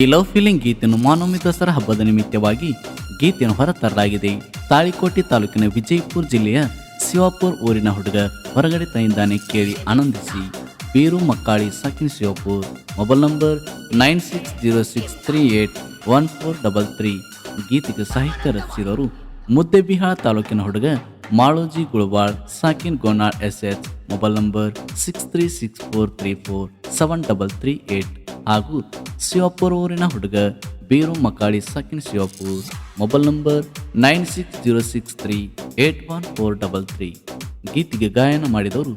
ಈ love feeling ಗೀತೆಯನ್ನು ಮಾನವಮಿ ದಸರಾ ಹಬ್ಬದ ನಿಮಿತ್ತವಾಗಿ ಗೀತೆಯನ್ನು ಹೊರತರಲಾಗಿದೆ. ತಾಳಿಕೋಟೆ ತಾಲೂಕಿನ ವಿಜಯಪುರ ಜಿಲ್ಲೆಯ ಶಿವಾಪುರ ಊರಿನ ಹುಡುಗ ಹೊರಗಡೆ ತಂದಿದ್ದಾನೆ, ಕೇಳಿ ಆನಂದಿಸಿ. ಬೀರು ಮಕ್ಕಾಳಿ ಸಾಕಿನ ಶಿವಾಪುರ. Mobile number 9606381433. ಗೀತೆಗೆ ಸಾಹಿತ್ಯ ರಚಿಸಿದವರು ಮುದ್ದೇಬಿಹಾಳ ತಾಲೂಕಿನ ಹುಡುಗ ಮಾಳೋಜಿ ಗುಳಬಾಳ್ ಸಾಕಿನ್ ಗೋನಾಳ್ SS. ಮೊಬೈಲ್ ನಂಬರ್ 6364347338 ಹಾಗೂ ಶಿವಾಪುರ ಊರಿನ ಹುಡುಗ ಬೀರು ಮಕ್ಕಾಳಿ ಸಾಕಿನ ಶಿವಾಪುರ. Mobile number 9606381433. ಗೀತೆಗೆ ಗಾಯನ ಮಾಡಿದವರು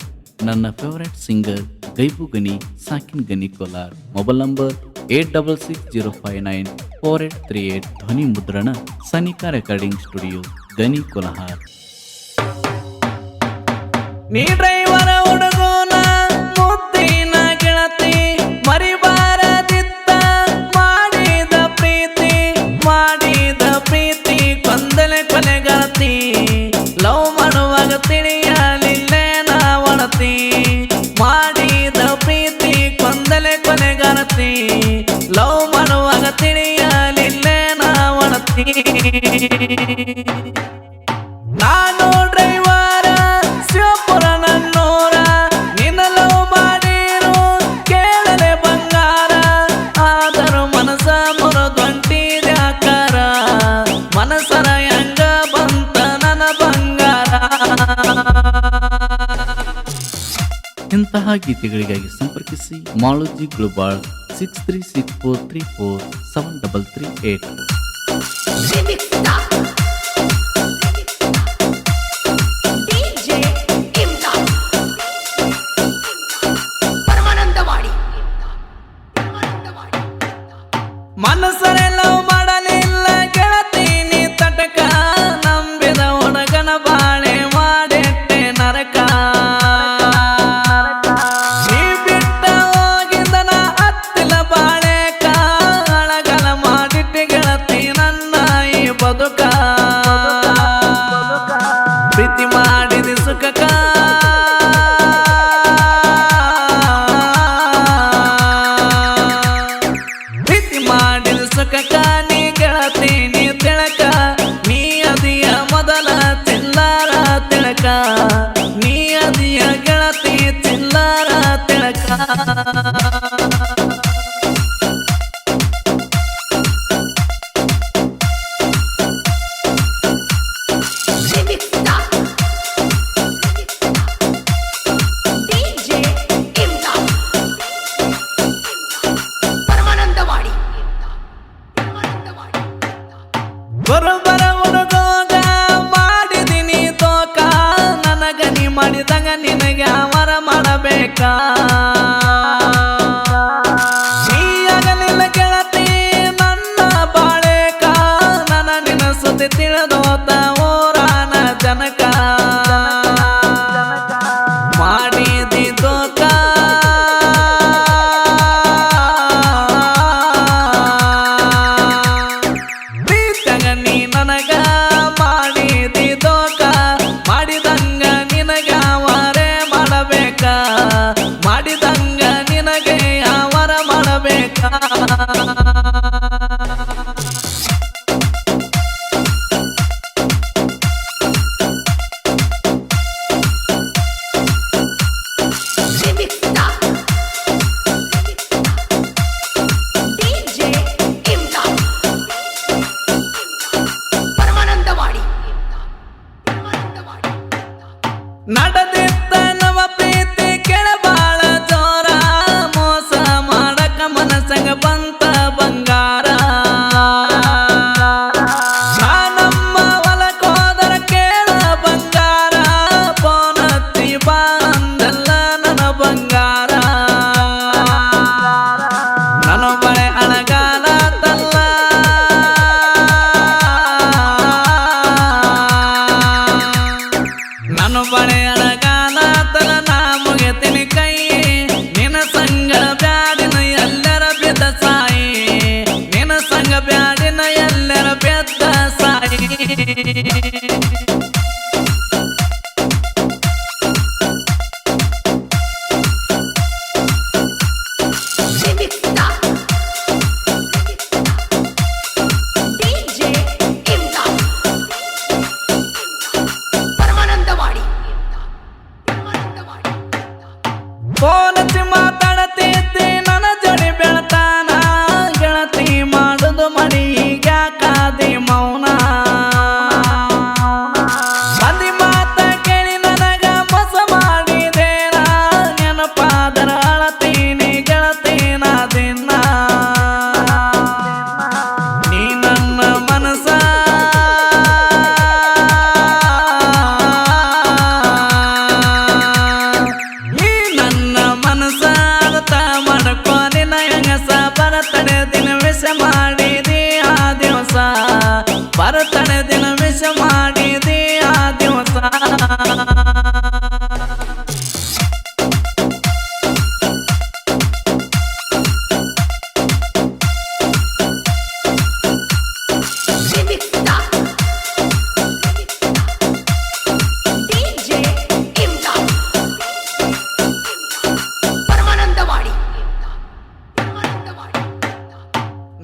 ನನ್ನ ಫೇವರೇಟ್ ಸಿಂಗರ್ ಗೈಬು ಗನಿ ಸಾಕಿನ್ ಗನಿ ಕೋಲಾರ್. Mobile number 8660594838. ಧ್ವನಿ ಮುದ್ರಣ ಸನಿಕಾ ರೆಕಾರ್ಡಿಂಗ್ ಸ್ಟುಡಿಯೋ, ಗನಿ ಕೋಲಾರ್. ನೀ ಡ್ರೈವರ ಹುಡುಗೋನ ಮುದ್ದಿನ ಗೆಳತಿ, ಮರಿಬಾರದಿತ್ತ ಮಾಡಿದ ಪ್ರೀತಿ ಕೊಂದಲೆ ಕೊನೆಗಾತಿ. ಲವ್ ಮಾಡುವಾಗ ತಿಳಿಯಲಿಲ್ಲೇ ನಾವಣತಿ, ಮಾಡಿದ ಪ್ರೀತಿ ಕೊಂದಲೆ ಕೊನೆಗಾರತಿ. ಲವ್ ಮಾಡುವಾಗ ತಿಳಿಯಲಿಲ್ಲೇ ನಾವಣತಿ. ನಾನು ಡ್ರೈವರ ಶಿವಪುರ ನನ್ನೂರ, ನಿನ್ನ ಲವ್ ಮಾಡಿರು ಕೇಳಲೆ ಬಂಗಾರ. ಆದರೂ ಮನಸ ಮುರಿದೊಂಟಿದೆ ಆಕಾರ, ಮನಸರ ಹೆಂಗ ಬಂತ ನನ್ನ ಬಂಗಾರ. ಇಂತಹ ಗೀತೆಗಳಿಗಾಗಿ ಸಂಪರ್ಕಿಸಿ ಮಾಳೋಜಿ ಗ್ಲೋಬಾಲ್ 6364347338. ಮನಸರೆ ಲವ್ ಮಾಡಲಿಲ್ಲ ಗೆಳತಿ ನೀ ತಟಕ, ನಂಬಿದ ಹುಡುಗನ ಬಾಳೆ ಮಾಡಿಟ್ಟೆ ನರಕ. ನೀ ಬಿಟ್ಟ ಹೋಗಿದ್ದನ ಹತ್ತಿಲ ಬಾಳೆಕ, ಅಳಗಲ ಮಾಡಿಟ್ಟೆ ಗೆಳತಿ ನನ್ನ ಈ ಬದುಕ. ಪ್ರೀತಿ ಮಾಡಿದ ಸುಖಕ, ಮಾಡಿದ ಸುಖಕ ನೀ ಗೆಳತಿ ನೀ ತಿಳಕ. ನೀ ಅದಿಯ ಮೊದಲ ಚಿಲ್ಲಾರ ತಿಳಕ, ನೀ ಅದಿಯ ಗೆಳತಿ ಚಿಲ್ಲಾರ ತಿಳಕ. ಬರೋಬರ ಹುಡುಗೋಗ ಮಾಡಿದಿನಿ ತೋಕ, ನನಗ ನೀ ಮಾಡಿದಂಗ ನಿನಗೆ ಅವರ ಮಾಡಬೇಕಾ. ನೀ ಆಗಲಿಲ್ಲ ಗೆಳತಿ ನನ್ನ ಬಾಳೆಕ, ನನ್ನ ನಿನ್ನ ಸುದ್ದಿ ತಿಳಿದೋತ ಊರಾನ ಜನಕ. ಮಾಡಿದಿ ತೋಕ ನೀ ನನಗ ಮಾಡಿದಿ ದೋಕ, ಮಾಡಿದಂಗ ನಿನಗೆ ಅವರೇ ಮಾಡಬೇಕ, ಮಾಡಿದಂಗ ನಿನಗೆ ಅವರ ಮಾಡಬೇಕ.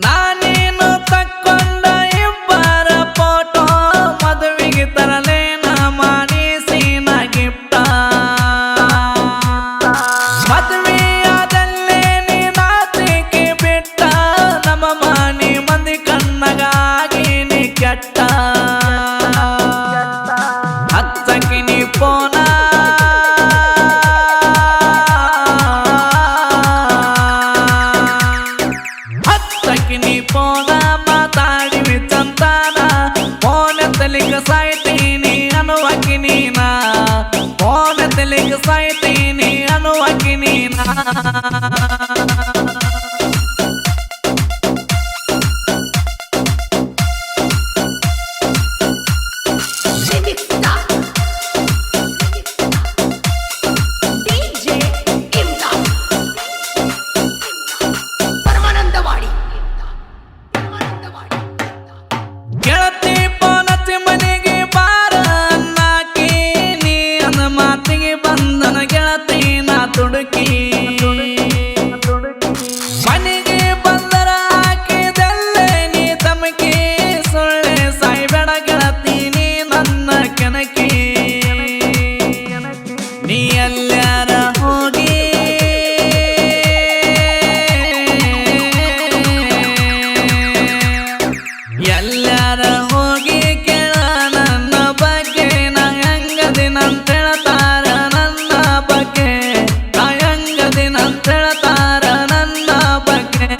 ನಾನೇನು ತಕ್ಕೊಂಡ ಇಬ್ಬರ ಫೋಟೋ ಮದುವೆಗೆ ತರಲೇನ ಮಾಡಿಸಿನ ಗಿಫ್ಟ ಮದುವೆಯಾದಲ್ಲೇ ನೀ ನಾಚಿಕೆ ಬಿಟ್ಟ ನಮ್ಮ ಮನೆ ಮಂದಿ ಕಣ್ಣಗಾಗಿ ನೀ ಕೆಟ್ಟ ಹಚ್ಚಕ್ಕೆ ನೀ ಫೋನ ನೀ ಫೋನ ಮಾತಾಡಿವಿ ಚಂತಾನ ಫೋನ್ ಎತ್ತಲಿಕ ಸಾಯ್ತೀನಿ ಅನ್ನುವಕಿ ನೀನ ಫೋನ್ ಎತ್ತಲಿಕ ಸಾಯ್ತೀನಿ ಅನ್ನುವಕಿ ನೀನ ಗೆಳತಿ ಪೋನತಿ ಮನೆಗೆ ಬಾರ ಅನ್ನಾಕಿ ನೀ ಅನ್ನ ಮಾತಿಗೆ ಬಂದನ ಗೆಳತಿ ನಾ ತುಡುಕಿ ಮನೆಗೆ ಬಂದರ ಹಾಕಿದಲ್ಲೇ ನೀ ತಮಕಿ ಸೊಳ್ಳೆ ಸಾಯ್ಬೇಡ ಗೆಳತಿ ನೀ ನನ್ನ ಕೆನಕಿ ನೀ ಎಲ್ಲಾರ ಹೋಗಿ ಎಲ್ಲಾರ ಹೋಗಿ ಕೇಳ ನನ್ನ ಬಗ್ಗೆ ನಾ ಹೆಂಗದಿನಂತ ಹೇಳ್ತಾರ ನನ್ನ ಬಗ್ಗೆ ನಾ ಹೆಂಗದಿನಂತ ಹೇಳ್ತಾರ ನನ್ನ ಬಗ್ಗೆ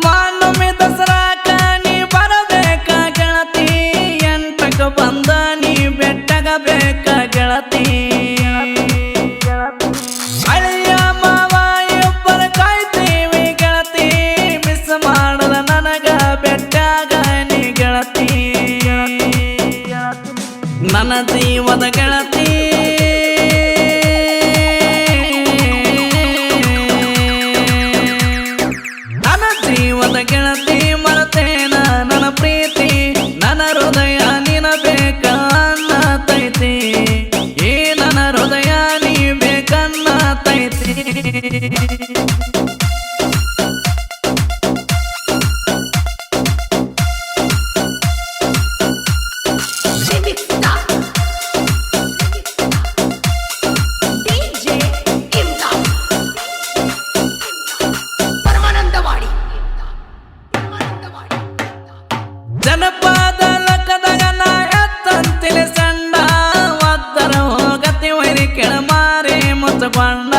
ಮಾನೊಮ್ಮೆ ದಸರಾಕ ನೀ ಬರಬೇಕ ಗೆಳತಿ ಎಂಟಕ ಬಂದ ನೀ ಬೆಟ್ಟಗ ಬೇಕ ಗೆಳತಿ ಅಳಿಯ ಮಾವ ಇಬ್ಬರ ಕಾಯ್ತೀವಿ ಗೆಳತಿ ಮಿಸ್ ಮಾಡದ ನನಗ ಬೆಟ್ಟಾಗ ನೀ ಗೆಳತಿ ನನ್ನ ಜೀವದ ಗೆಳತಿ ನನ್ನ ಜೀವದ ಗೆಳತಿ ಮರತೇನ ನನ್ನ ಪ್ರೀತಿ ನನ್ನ ಹೃದಯ ನಿನ ಬೇಕ ಅನ್ನತೈತಿ ಏ ನನ್ನ ಹೃದಯ ನೀ ಬೇಕನ್ನತೈತಿ ಜನಪದ ಲಕ್ಕದಾಗ ನಾ ಎತ್ತಂತಿಲೆ ಸಂಡ ಒದ್ದರ ಹೋಗತಿ ವೈರಿ ಕೆಳ ಮಾರಿ ಮುಚ್ಚಕೊಂಡ